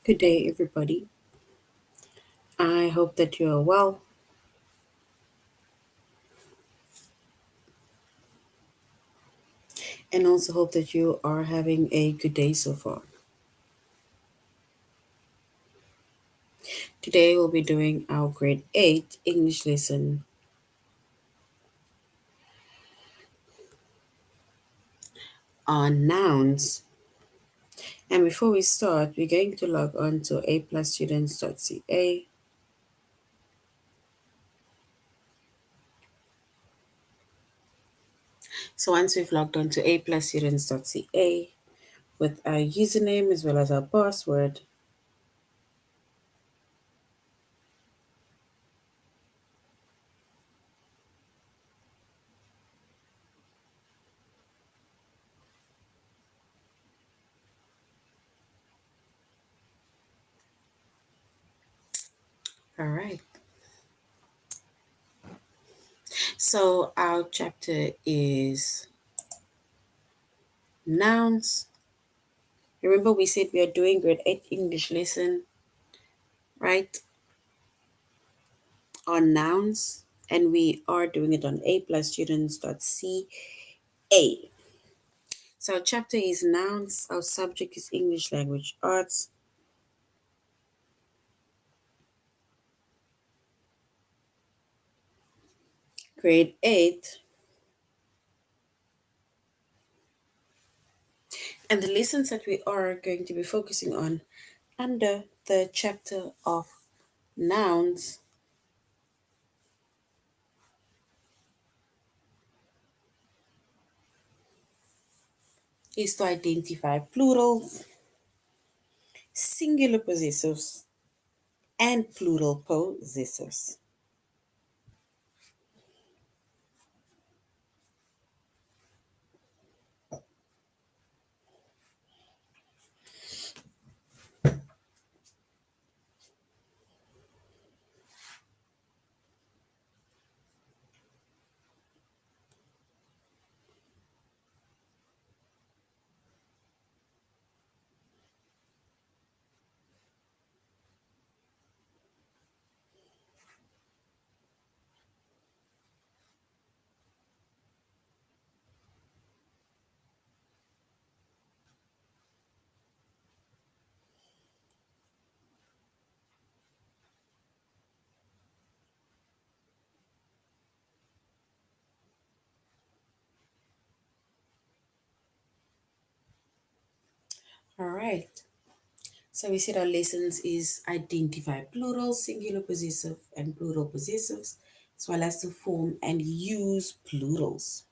Good day, everybody. I hope that you are well and also hope that you are having a good day so far. Today, we'll be doing our grade 8 English lesson on nouns. And before we start, we're going to log on to aplusstudents.ca. So once we've logged on to aplusstudents.ca with our username as well as our password, all right. So our chapter is nouns. Remember, we said we are doing grade 8 English lesson, right, on nouns, and we are doing it on aplusstudents.ca. So our chapter is nouns, our subject is English language arts. Grade 8, and the lessons that we are going to be focusing on under the chapter of nouns is to identify plurals, singular possessives, and plural possessives. All right. So we said our lessons is identify plural, singular possessive, and plural possessives, as well as to form and use plurals.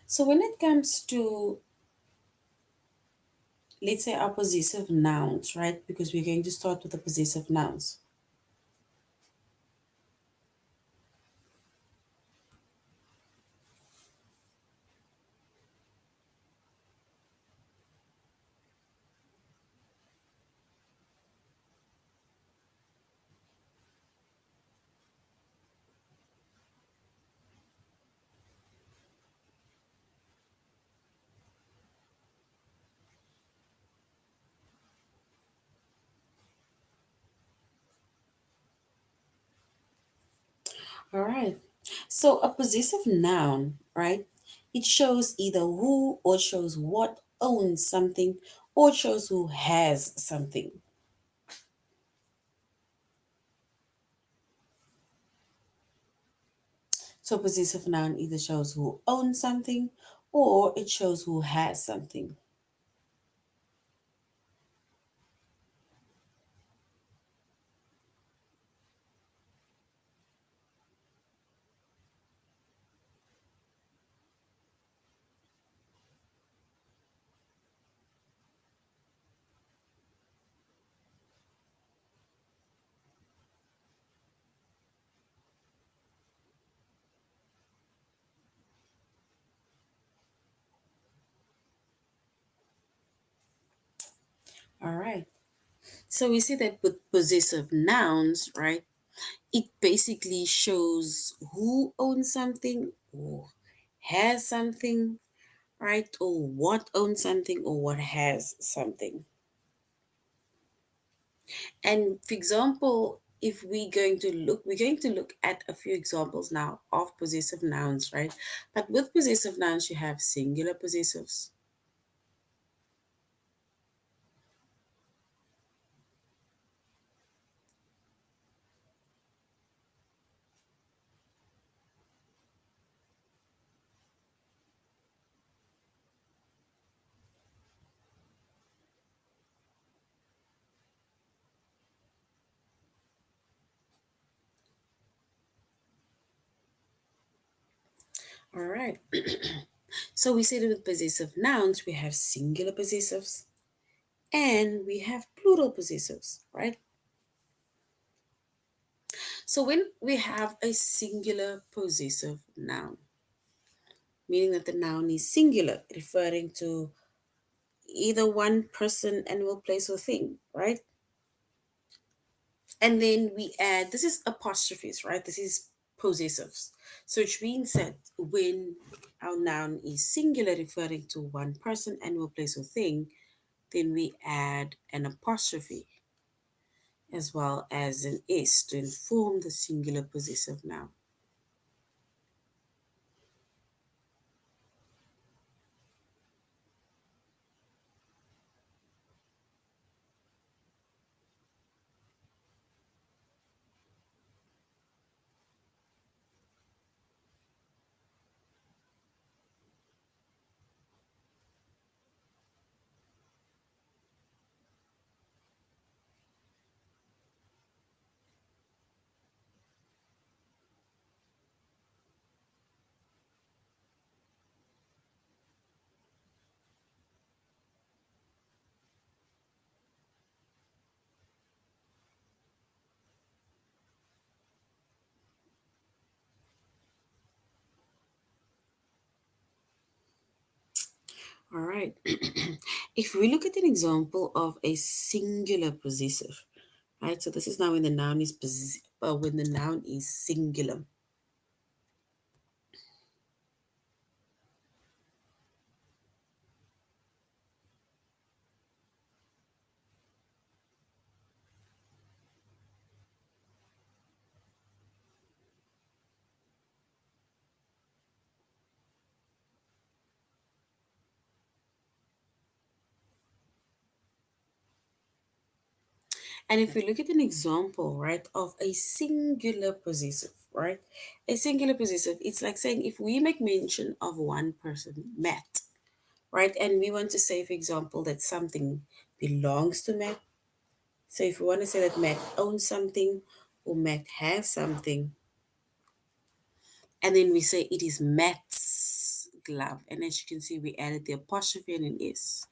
So when it comes to, let's say, our possessive nouns, right? Because we're going to start with the possessive nouns. All right. So a possessive noun, right? It shows either who or shows what owns something or shows who has something. So possessive noun either shows who owns something or it shows who has something. All right. So we see that with possessive nouns, right? It basically shows who owns something or has something, right? Or what owns something or what has something. And for example, if we're going to look at a few examples now of possessive nouns, right? But with possessive nouns, you have singular possessives. All right. So we say that with possessive nouns, we have singular possessives and we have plural possessives, right? So when we have a singular possessive noun, meaning that the noun is singular, referring to either one person, animal, place, or thing, right? And then we add, this is apostrophes, right? This is possessives. So which means that when our noun is singular, referring to one person, animal, place, or thing, then we add an apostrophe as well as an s to inform the singular possessive noun. All right. If we look at an example of a singular possessive, right? So this is now when the noun is when the noun is singular. And if we look at an example, right, of a singular possessive, right? A singular possessive, it's like saying if we make mention of one person, Matt, right? And we want to say, for example, that something belongs to Matt. So if we want to say that Matt owns something or Matt has something, and then we say it is Matt's glove. And as you can see, we added the apostrophe and an S.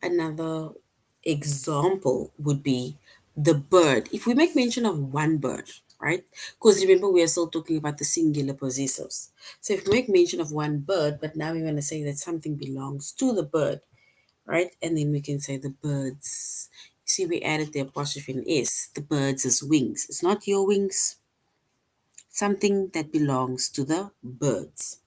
Another example would be the bird. If we make mention of one bird, right? Because remember, we are still talking about the singular possessives. So if we make mention of one bird, but now we want to say that something belongs to the bird, right? And then we can say the birds. You see, we added the apostrophe in S. The birds is wings. It's not your wings. Something that belongs to the birds.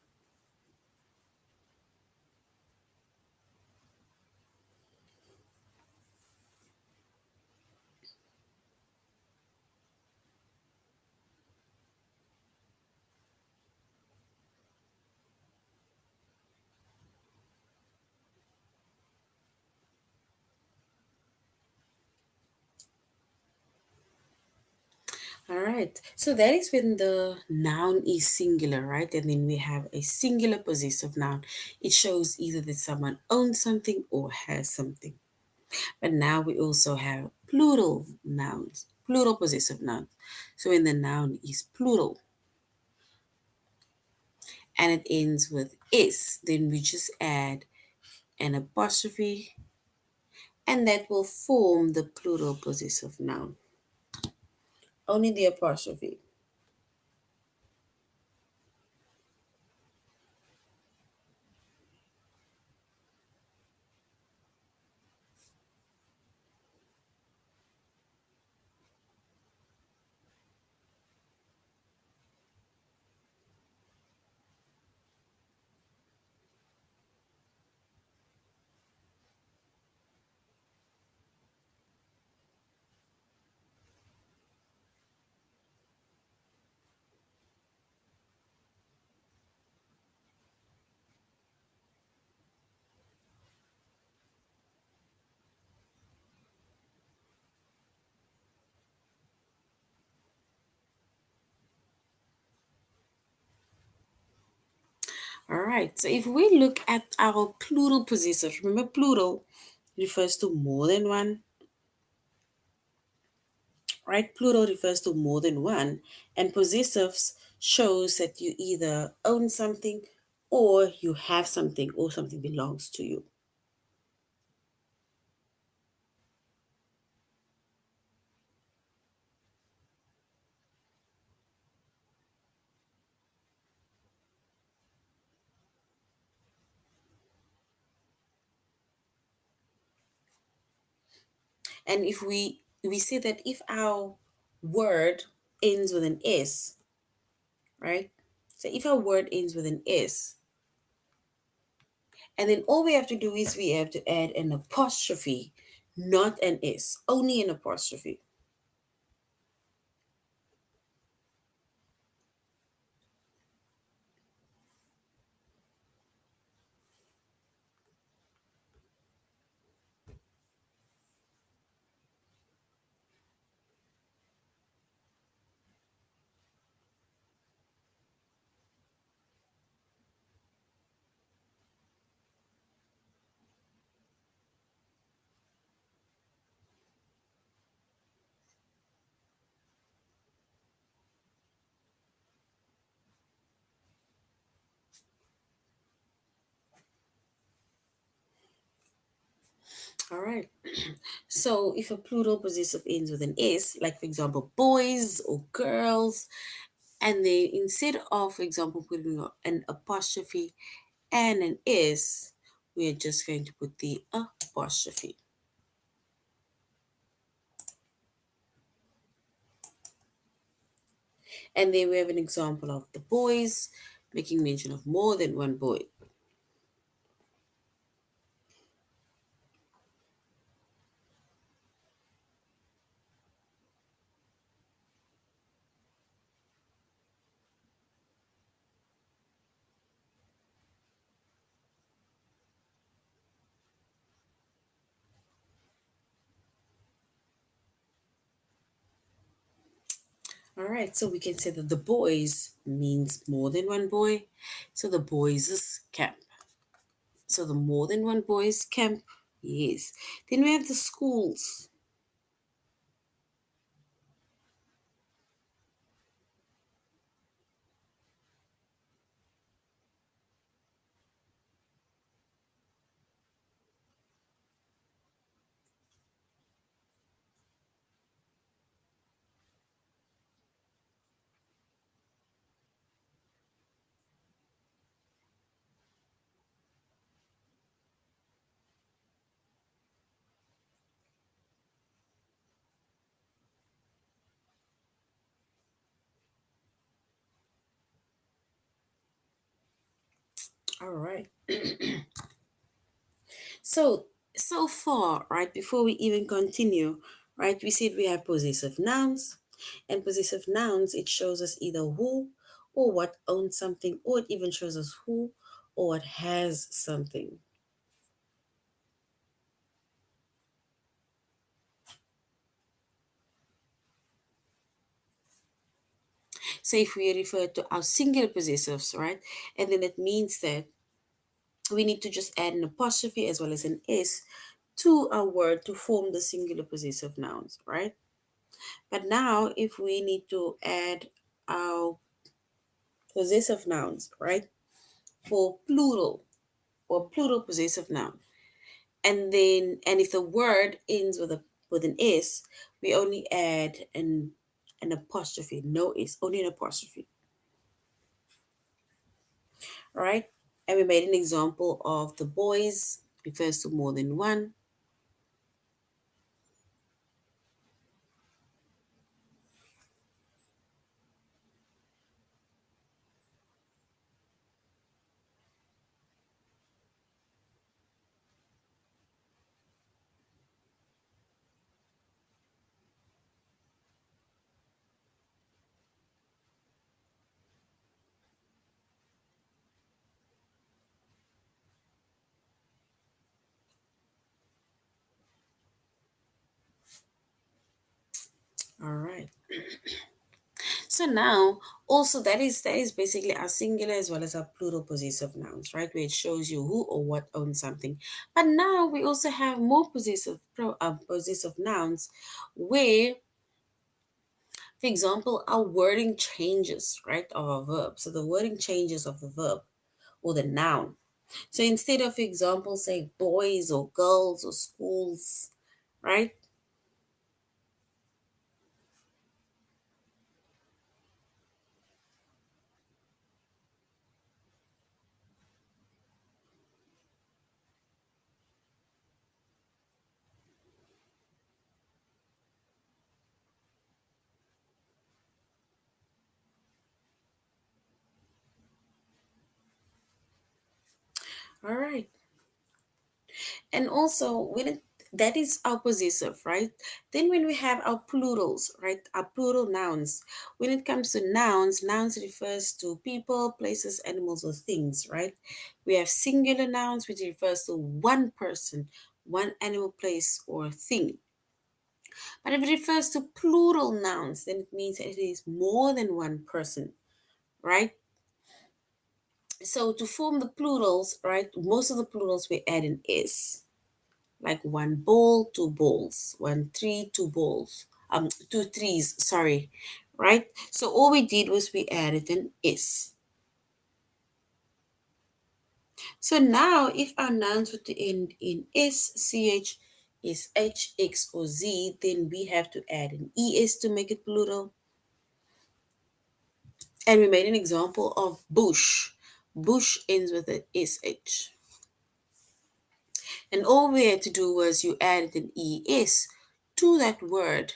right. So that is when the noun is singular, right? And then we have a singular possessive noun. It shows either that someone owns something or has something. But now we also have plural nouns, plural possessive nouns. So when the noun is plural and it ends with is, then we just add an apostrophe and that will form the plural possessive noun. Only the apostrophe. All right, so if we look at our plural possessive, remember plural refers to more than one, right? Plural refers to more than one, and possessives shows that you either own something or you have something or something belongs to you. And if we say that if our word ends with an S, right? So if our word ends with an S, and then all we have to do is we have to add an apostrophe, not an S, only an apostrophe. All right. So if a plural possessive ends with an S, like for example, boys or girls, and then instead of, for example, putting an apostrophe and an S, we are just going to put the apostrophe. And then we have an example of the boys making mention of more than one boy. All right, so we can say that the boys means more than one boy. So the boys' camp. So the more than one boys' camp, yes. Then we have the schools. All right. So far, right, before we even continue, right, we said we have possessive nouns. And possessive nouns, it shows us either who or what owns something, or it even shows us who or what has something. So if we refer to our singular possessives, right, and then it means that we need to just add an apostrophe as well as an s to our word to form the singular possessive nouns, right? But now if we need to add our possessive nouns, right, for plural or plural possessive noun, and if the word ends with an s, we only add an apostrophe, no s, only an apostrophe. All right, and we made an example of the boys refers to more than one. All right. So now also that is basically our singular as well as our plural possessive nouns, right? Where it shows you who or what owns something. But now we also have more possessive nouns where, for example, our wording changes, right, of our verb. So the wording changes of the verb or the noun. So instead of, for example, say boys or girls or schools, right? All right. And also when that is our possessive, right? Then when we have our plurals, right? Our plural nouns. When it comes to nouns, nouns refers to people, places, animals, or things, right? We have singular nouns, which refers to one person, one animal, place, or thing. But if it refers to plural nouns, then it means that it is more than one person, right? So to form the plurals, right, most of the plurals we add an s, like one bowl, two bowls, one tree, two bowls, two trees, sorry, right? So all we did was we added an s. So now if our nouns were to end in s, ch, is h, x, or z, then we have to add an es to make it plural. And we made an example of bush. Bush ends with an sh. And all we had to do was you added an es to that word.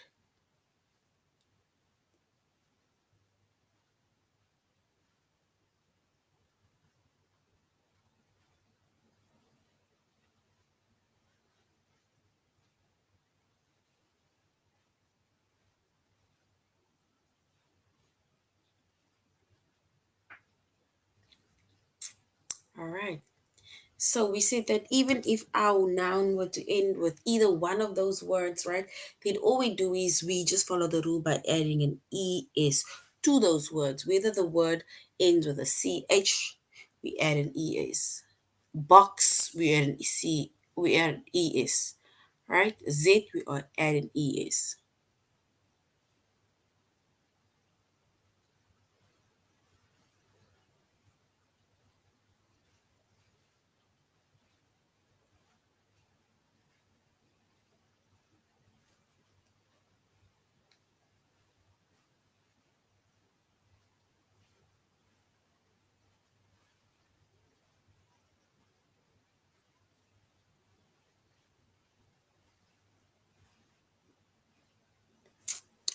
All right. So we said that even if our noun were to end with either one of those words, right, then all we do is we just follow the rule by adding an es to those words. Whether the word ends with a ch, we add an es. Box, we add an we add an es. Right? Z, we add an es.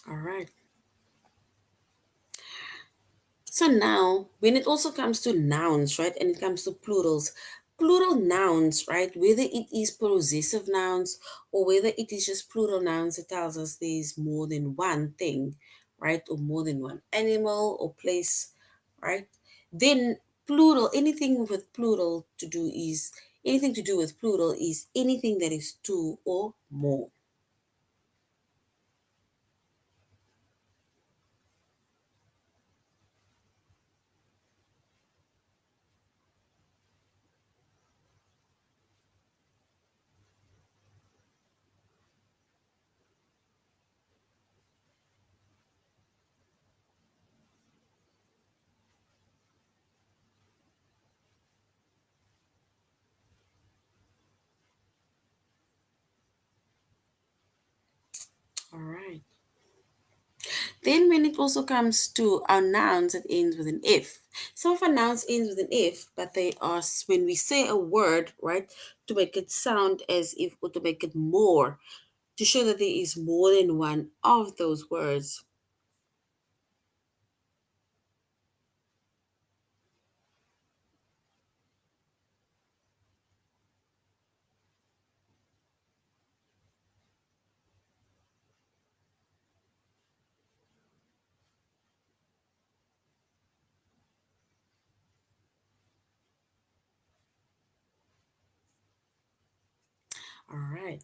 All right. So now, when it also comes to nouns, right, and it comes to plurals, plural nouns, right, whether it is possessive nouns or whether it is just plural nouns, it tells us there is more than one thing, right, or more than one animal or place, right? Then plural, anything to do with plural is anything that is two or more. Then when it also comes to our nouns, it ends with an if. Some of our nouns ends with an if, but they are when we say a word, right, to make it sound as if, or to make it more, to show that there is more than one of those words. All right.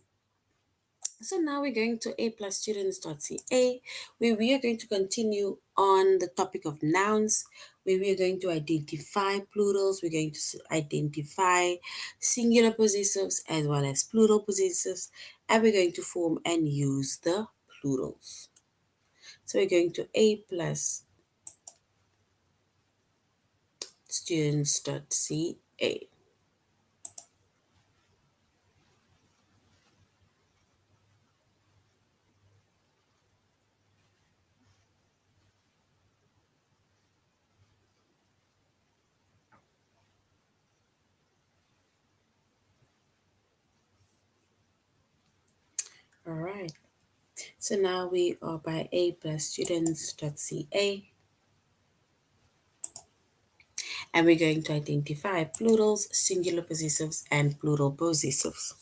So now we're going to a+students.ca, where we are going to continue on the topic of nouns, where we are going to identify plurals, we're going to identify singular possessives as well as plural possessives, and we're going to form and use the plurals. So we're going to a+students.ca. All right. So now we are by a+students.ca, and we're going to identify plurals, singular possessives, and plural possessives.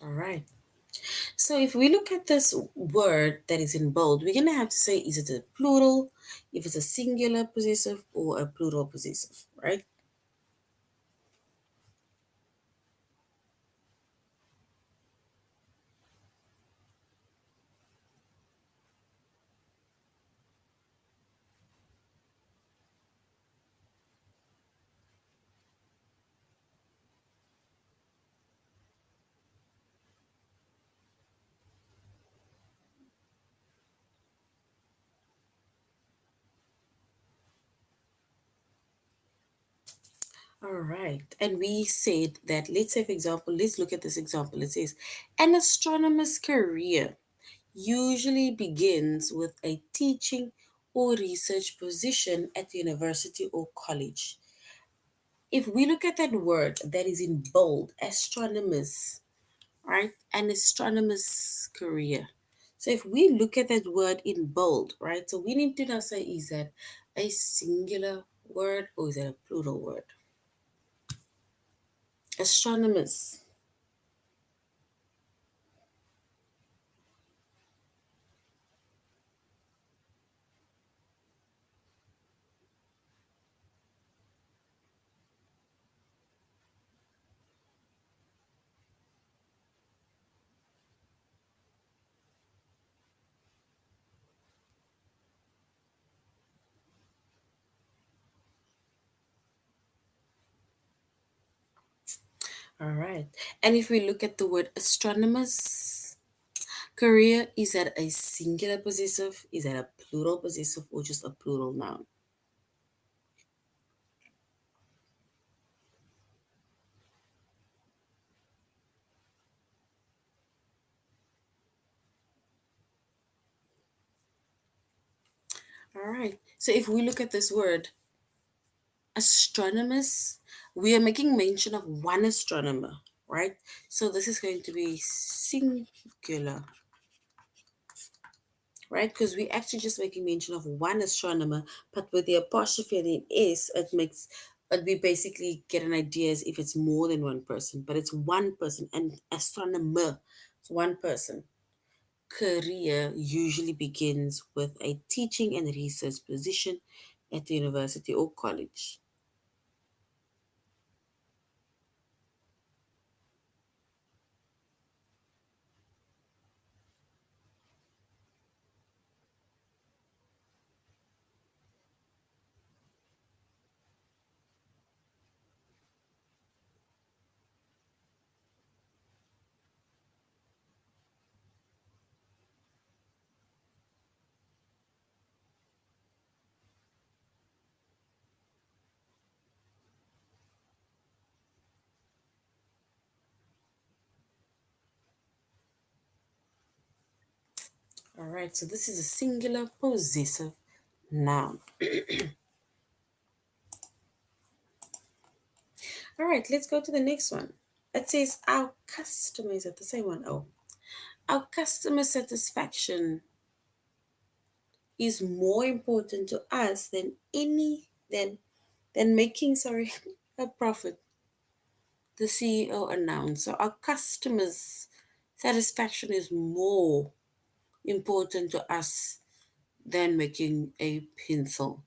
All right. So if we look at this word that is in bold, we're going to have to say, is it a plural, if it's a singular possessive, or a plural possessive, right? All right. And we said that, let's say, for example, let's look at this example. It says, an astronomer's career usually begins with a teaching or research position at the university or college. If we look at that word that is in bold, astronomers, right? An astronomer's career. So if we look at that word in bold, right? So we need to now say, is that a singular word or is that a plural word? Astronomers. All right. And if we look at the word astronomers career, is that a singular possessive? Is that a plural possessive or just a plural noun? All right. So if we look at this word, astronomers, we are making mention of one astronomer, right? So this is going to be singular, right? Because we're actually just making mention of one astronomer, but with the apostrophe and the S, it makes we basically get an idea as if it's more than one person, but it's one person, and astronomer, it's one person. Career usually begins with a teaching and research position at the university or college. All right, so this is a singular possessive noun. All right, let's go to the next one. It says our customer, is it the same one? Oh, our customer satisfaction is more important to us than making, sorry, a profit. The CEO announced. So our customers' satisfaction is more important to us than making a pencil.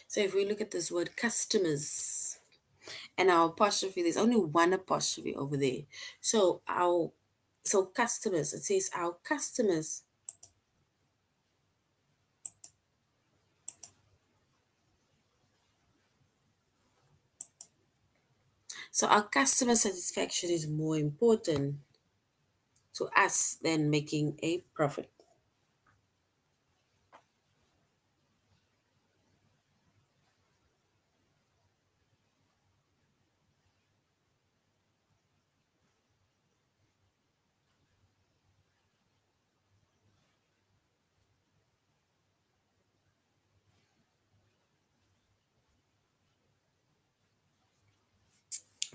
So if we look at this word customers and our apostrophe, there's only one apostrophe over there. So customers, it says our customers. So our customer satisfaction is more important to us than making a profit.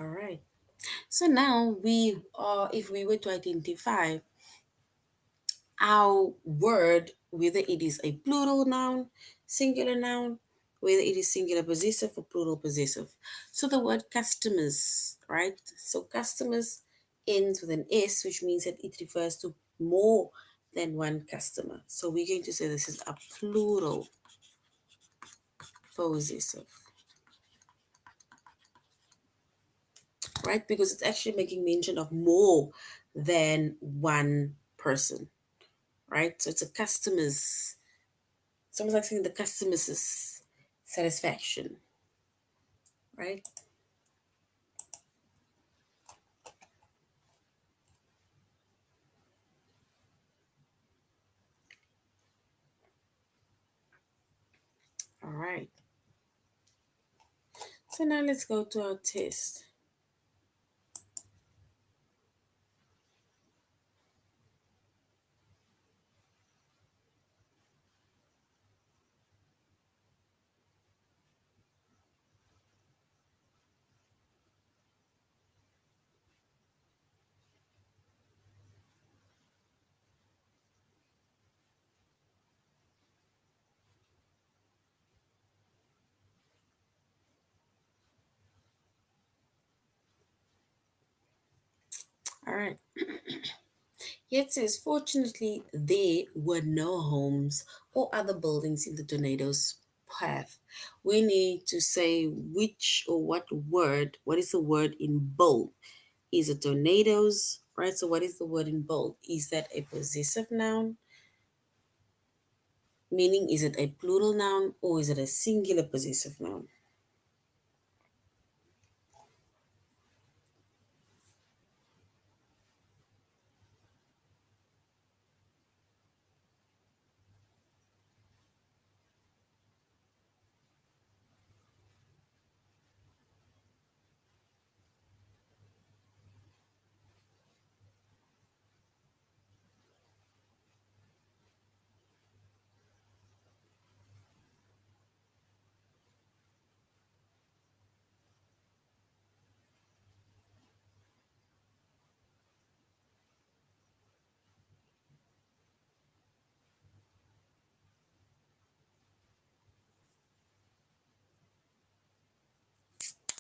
All right. So now we are, if we were to identify our word, whether it is a plural noun, singular noun, whether it is singular possessive or plural possessive. So the word customers, right? So customers ends with an S, which means that it refers to more than one customer. So we're going to say this is a plural possessive, right? Because it's actually making mention of more than one person, right? So it's a customer's, it's almost like saying the customer's satisfaction, right? All right. So now let's go to our test. All right. Here it says, fortunately, there were no homes or other buildings in the tornado's path. We need to say which or what is the word in bold? Is it tornadoes, right? So what is the word in bold? Is that a possessive noun? Meaning, is it a plural noun or is it a singular possessive noun?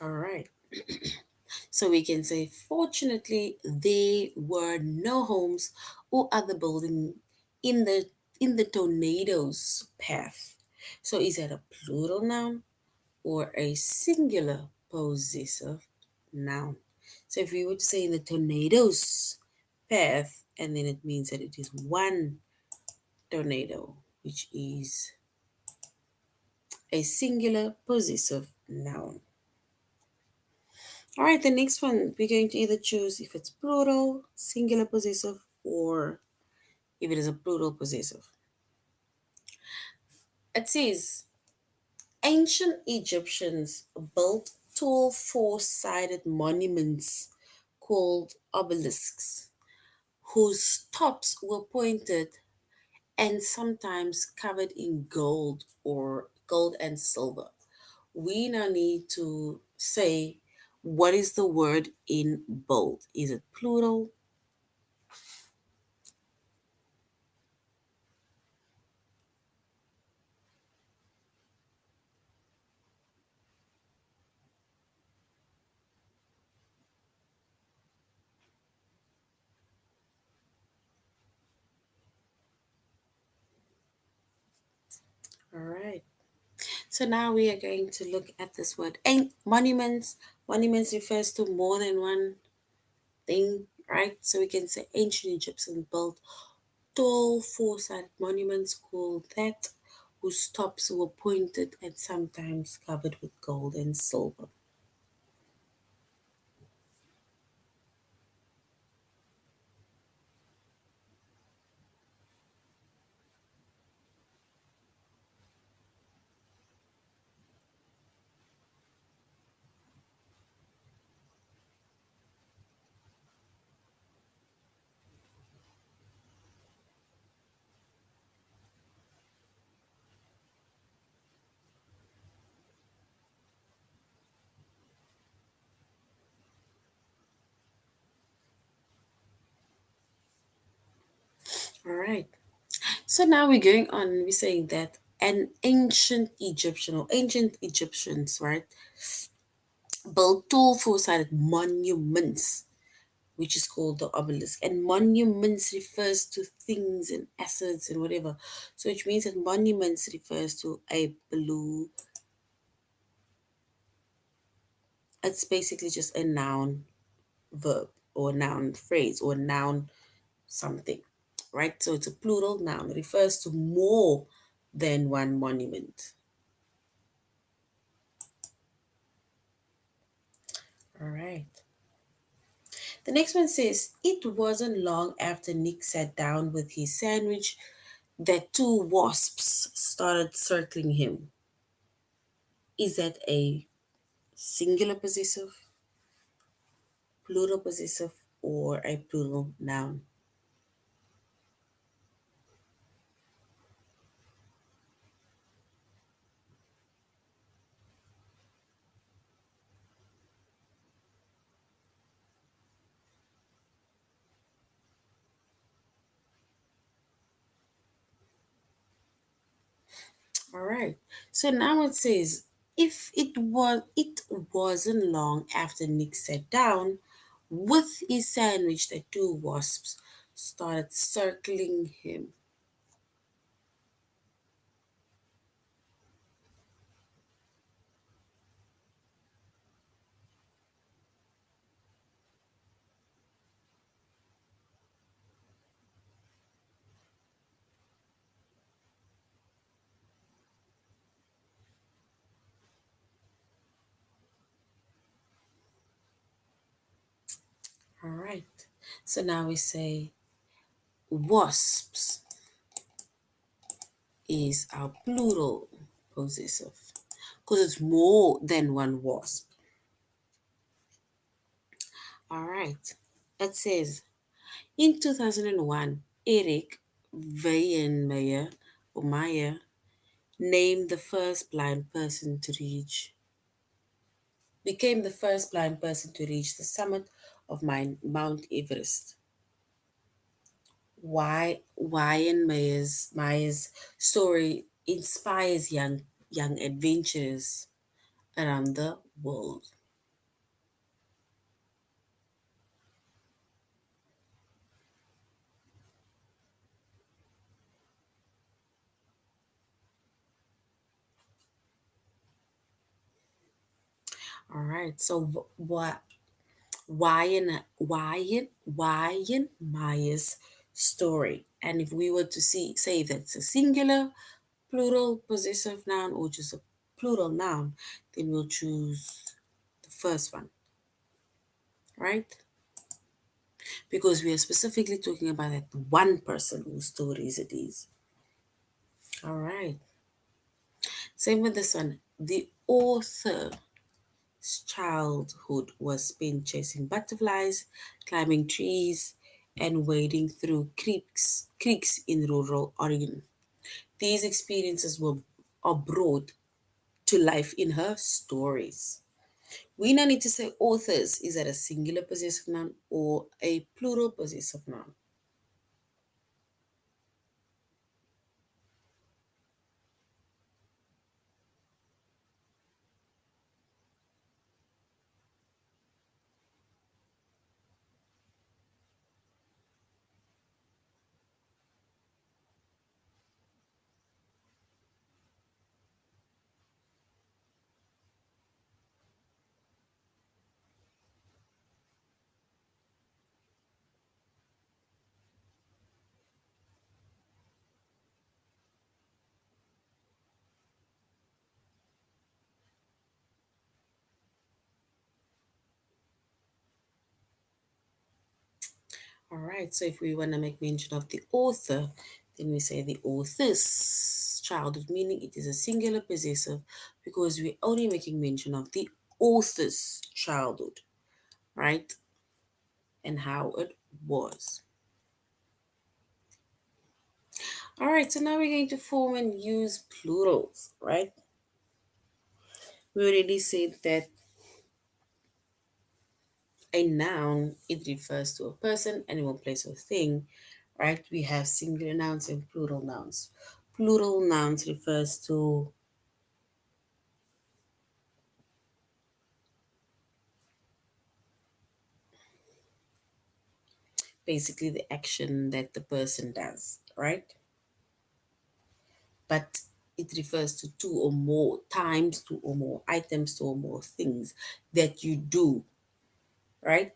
All right. So we can say, fortunately, there were no homes or other building in the tornado's path. So is that a plural noun or a singular possessive noun? So if we were to say in the tornado's path, and then it means that it is one tornado, which is a singular possessive noun. All right, the next one, we're going to either choose if it's plural, singular possessive, or if it is a plural possessive. It says ancient Egyptians built tall four sided monuments called obelisks, whose tops were pointed and sometimes covered in gold or gold and silver. We now need to say what is the word in bold? Is it plural? All right. So now we are going to look at this word. Monuments. Monuments refers to more than one thing, right? So we can say ancient Egyptians built tall four-sided monuments called that, whose tops were pointed and sometimes covered with gold and silver. All right. So now we're going on. We're saying that an ancient Egyptian or ancient Egyptians, right, built two four-sided monuments, which is called the obelisk. And monuments refers to things and assets and whatever. So which means that monuments refers to a blue. It's basically just a noun verb or noun phrase or noun something, right? So it's a plural noun. It refers to more than one monument. All right. The next one says, it wasn't long after Nick sat down with his sandwich that two wasps started circling him. Is that a singular possessive, plural possessive, or a plural noun? All right. So now it says, if it wasn't long after Nick sat down with his sandwich that two wasps started circling him. All right. So now we say wasps is our plural possessive because it's more than one wasp. All right. It says in 2001, Eric Weihenmayer or Meyer named the first blind person to reach became the first blind person to reach the summit of Mount Everest. Why Meyer's story inspires young adventurers around the world. All right. So what Wyan Meyer's story, and if we were to say that's a singular, plural, possessive noun, or just a plural noun, then we'll choose the first one. right? Because we are specifically talking about that one person whose stories it is. All right. Same with this one. The author's childhood was spent chasing butterflies, climbing trees, and wading through creeks in rural Oregon. These experiences are brought to life in her stories. We now need to say authors. Is that a singular possessive noun or a plural possessive noun? All right, so if we want to make mention of the author, then we say the author's childhood, meaning it is a singular possessive because we're only making mention of the author's childhood, right? And how it was. All right, so now we're going to form and use plurals, right? We already said that a noun, it refers to a person, animal, place, or thing, right? We have singular nouns and plural nouns. Plural nouns refers to basically the action that the person does, right? But it refers to two or more times, two or more items, two or more things that you do, right?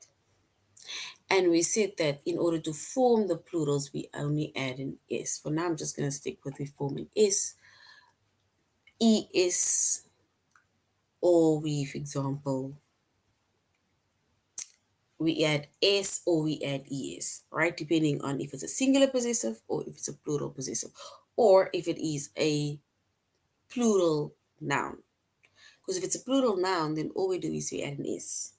And we said that in order to form the plurals, we only add an S. For now, I'm just going to stick with we form an S, ES, or we, for example, we add S or we add ES, right? Depending on if it's a singular possessive or if it's a plural possessive, or if it is a plural noun. Because if it's a plural noun, then all we do is we add an S.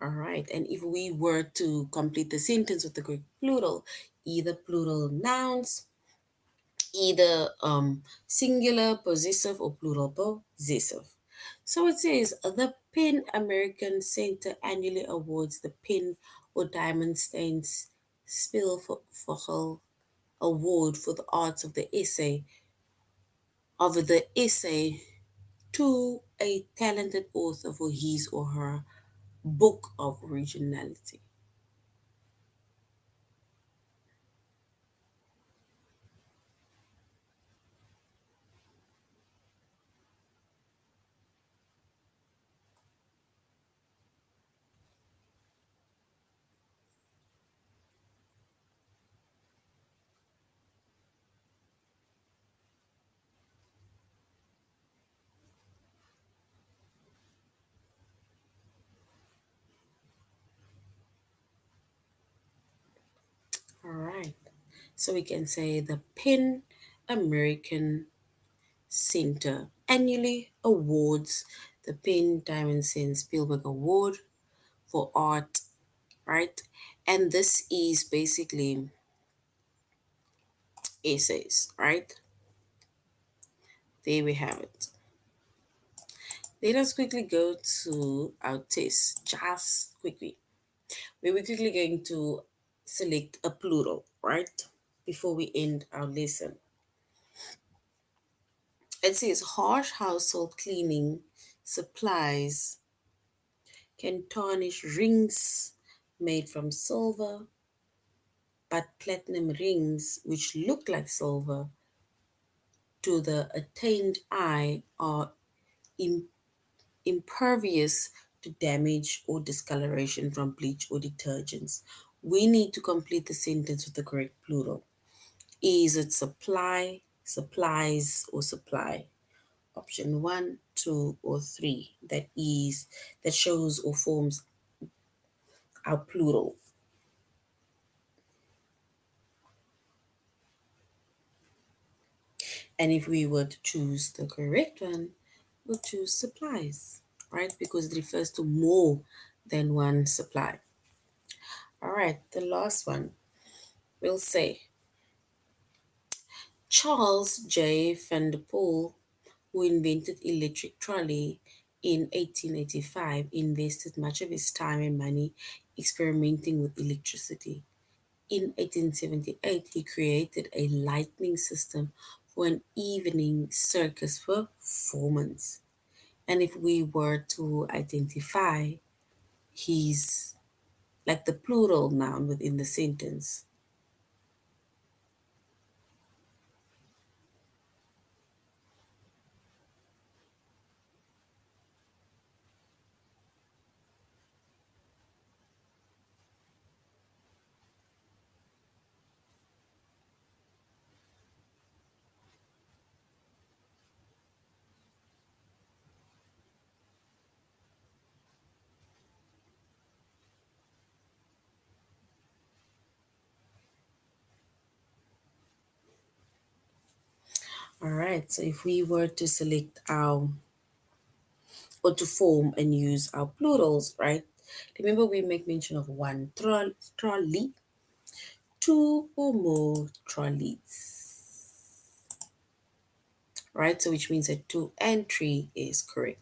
All right. And if we were to complete the sentence with the correct plural, either plural nouns, either singular possessive or plural possessive. So it says the PEN American Center annually awards the PEN or Diamond Stains Spielvogel Award for the arts of the essay to a talented author for his or her book of originality. All right. So we can say the PEN American Center annually awards the Penn Diamond Sen Spielberg Award for art, right? And this is basically essays, right? There we have it. Let us quickly go to our test, just quickly. We're quickly going to select a plural, right? Before we end our lesson. It says harsh household cleaning supplies can tarnish rings made from silver, but platinum rings, which look like silver to the attained eye, are im- impervious to damage or discoloration from bleach or detergents. We need to complete the sentence with the correct plural. Is it supply, supplies, or supply? Option one, two, or three. That shows or forms our plural. And if we were to choose the correct one, we'll choose supplies, right? Because it refers to more than one supply. All right, the last one we'll say Charles J. Van der Poel, who invented electric trolley in 1885, invested much of his time and money experimenting with electricity. In 1878, he created a lighting system for an evening circus performance. And if we were to identify his, like the plural noun within the sentence. All right, so if we were to select our, or to form and use our plurals, right? Remember, we make mention of one trolley, two or more trolleys, right? So, which means that two and three is correct.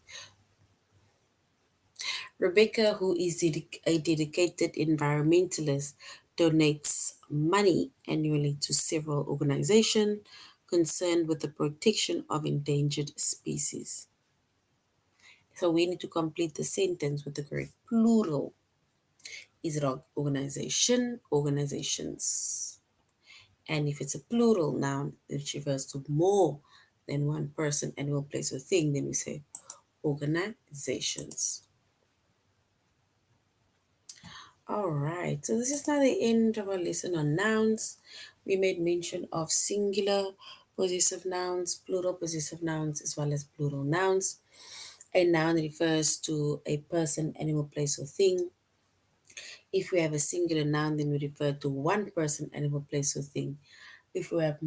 Rebecca, who is a dedicated environmentalist, donates money annually to several organizations concerned with the protection of endangered species. So we need to complete the sentence with the correct plural. Is it organization, organizations? And if it's a plural noun, which refers to more than one person, animal, place, or thing, then we say organizations. All right, so this is now the end of our lesson on nouns. We made mention of singular possessive nouns, plural possessive nouns, as well as plural nouns. A noun refers to a person, animal, place, or thing. If we have a singular noun, then we refer to one person, animal, place, or thing. If we have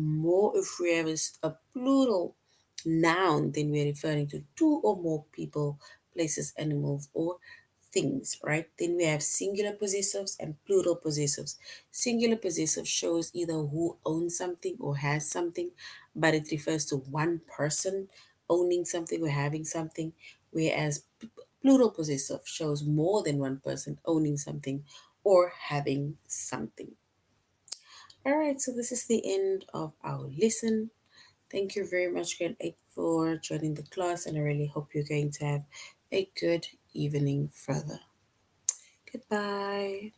a plural noun, then we're referring to two or more people, places, animals, or things, right? Then we have singular possessives and plural possessives. Singular possessive shows either who owns something or has something, but it refers to one person owning something or having something, whereas plural possessive shows more than one person owning something or having something. All right, so this is the end of our lesson. Thank you very much, grade 8, for joining the class, and I really hope you're going to have a good evening further. Goodbye.